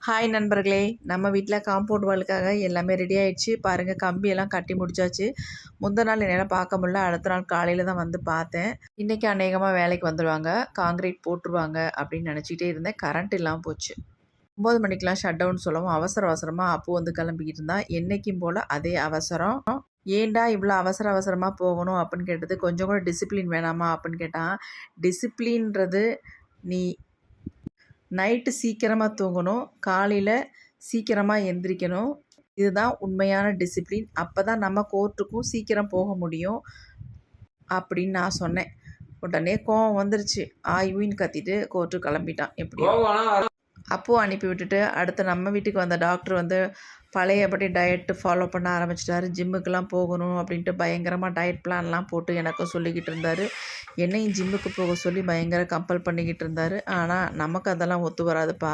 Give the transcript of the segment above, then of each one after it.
Hi நண்பர்களே, நம்ம வீட்டில் காம்பவுண்ட் வாலுக்காக எல்லாமே ரெடி ஆகிடுச்சு. பாருங்கள், கம்பியெல்லாம் கட்டி முடிச்சாச்சு. முந்தின நாள் என்னால் பார்க்க முடியல, அடுத்த நாள் காலையில் தான் வந்து பார்த்தேன். இன்றைக்கி அநேகமாக வேலைக்கு வந்துடுவாங்க, காங்கிரீட் போட்டுருவாங்க அப்படின்னு நினச்சிக்கிட்டே இருந்தேன். கரண்ட் இல்லாமல் போச்சு. 9 மணிக்கெலாம் ஷட் டவுன் சொல்லவும் அவசரமாக அப்போ வந்து கிளம்பிக்கிட்டு இருந்தான். என்றைக்கும் போல் அதே அவசரம். ஏன்டா இவ்வளோ அவசரமாக போகணும் அப்படின்னு கேட்டது, கொஞ்சம் கூட டிசிப்ளின் வேணாமா அப்படின்னு கேட்டான். டிசிப்ளின்றது நீ நைட்டு சீக்கிரமாக தூங்கணும், காலையில் சீக்கிரமாக எந்திரிக்கணும். இதுதான் உண்மையான டிசிப்ளின். அப்போ தான் நம்ம கோர்ட்டுக்கும் சீக்கிரம் போக முடியும் அப்படின்னு நான் சொன்னேன். உடனே கோவம் வந்துருச்சு. ஆய்வின்னு கத்திட்டு கோர்ட்டுக்கு கிளம்பிட்டான். எப்படி அப்போது அனுப்பி விட்டுட்டு அடுத்து நம்ம வீட்டுக்கு வந்த டாக்டர் வந்து பழையபடி டயட்டு ஃபாலோ பண்ண ஆரம்பிச்சிட்டாரு. ஜிம்முக்கெலாம் போகணும் அப்படின்ட்டு பயங்கரமாக டயட் பிளான்லாம் போட்டு எனக்கும் சொல்லிக்கிட்டு இருந்தார். என்னையும் ஜிம்முக்கு போக சொல்லி பயங்கர கம்பல் பண்ணிக்கிட்டு இருந்தார். ஆனால் நமக்கு அதெல்லாம் ஒத்து வராதுப்பா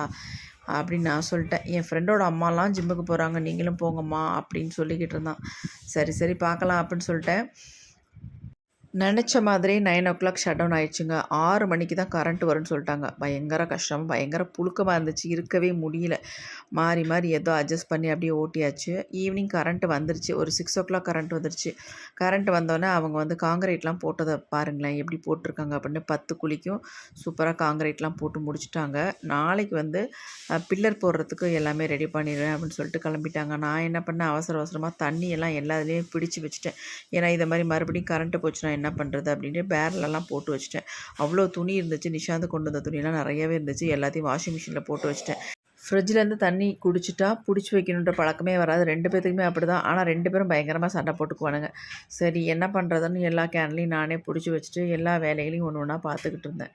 அப்படின்னு நான் சொல்லிட்டேன். என் ஃப்ரெண்டோட அம்மாலாம் ஜிம்முக்கு போகிறாங்க, நீங்களும் போங்கம்மா அப்படின்னு சொல்லிக்கிட்டு இருந்தான். சரி பார்க்கலாம் அப்படின்னு சொல்லிட்டேன். நினச்ச மாதிரி 9 ஷட் டவுன் ஆகிடுச்சுங்க. 6 மணிக்கு தான் கரண்ட் வரும்னு சொல்லிட்டாங்க. பயங்கர கஷ்டம், பயங்கர புழுக்கமாக இருந்துச்சு, இருக்கவே முடியல. மாறி ஏதோ அட்ஜஸ்ட் பண்ணி அப்படியே ஓட்டியாச்சு. ஈவினிங் கரண்ட் வந்துருச்சு. ஒரு 6 கரண்ட் வந்துருச்சு. கரண்ட் வந்தோடனே அவங்க வந்து காங்கிரீட்லாம் போட்டதை பாருங்களேன் எப்படி போட்டிருக்காங்க அப்படின்னு. 10 குழிக்கும் சூப்பராக காங்கிரீட்லாம் போட்டு முடிச்சுட்டாங்க. நாளைக்கு வந்து பில்லர் போடுறதுக்கு எல்லாமே ரெடி பண்ணிடுவேன் அப்படின்னு சொல்லிட்டு கிளம்பிட்டாங்க. நான் என்ன பண்ணேன், அவசரமாக தண்ணியெல்லாம் எல்லாத்துலேயும் பிடிச்சி வச்சுட்டேன். ஏன்னா இதை மாதிரி மறுபடியும் கரண்ட்டு போச்சுன்னா என்ன பண்ணுறது அப்படின்ட்டு பேரலெல்லாம் போட்டு வச்சுட்டேன். அவ்வளோ துணி இருந்துச்சு, நிஷாந்து கொண்டு வந்த துணியெல்லாம் நிறையவே இருந்துச்சு. எல்லாத்தையும் வாஷிங் மிஷினில் போட்டு வச்சுட்டேன். ஃப்ரிட்ஜிலேருந்து தண்ணி குடிச்சிட்டா பிடிச்சி வைக்கணுன்ற பழக்கமே வராது. 2 பேத்துக்குமே அப்படி தான். ஆனால் 2 பேரும் பயங்கரமாக சண்டை போட்டுக்குவானுங்க. சரி என்ன பண்ணுறதுன்னு எல்லா கேன்லையும் நானே பிடிச்சி வச்சுட்டு எல்லா வேலைகளையும் ஒன்று ஒன்றா பார்த்துக்கிட்டு இருந்தேன்.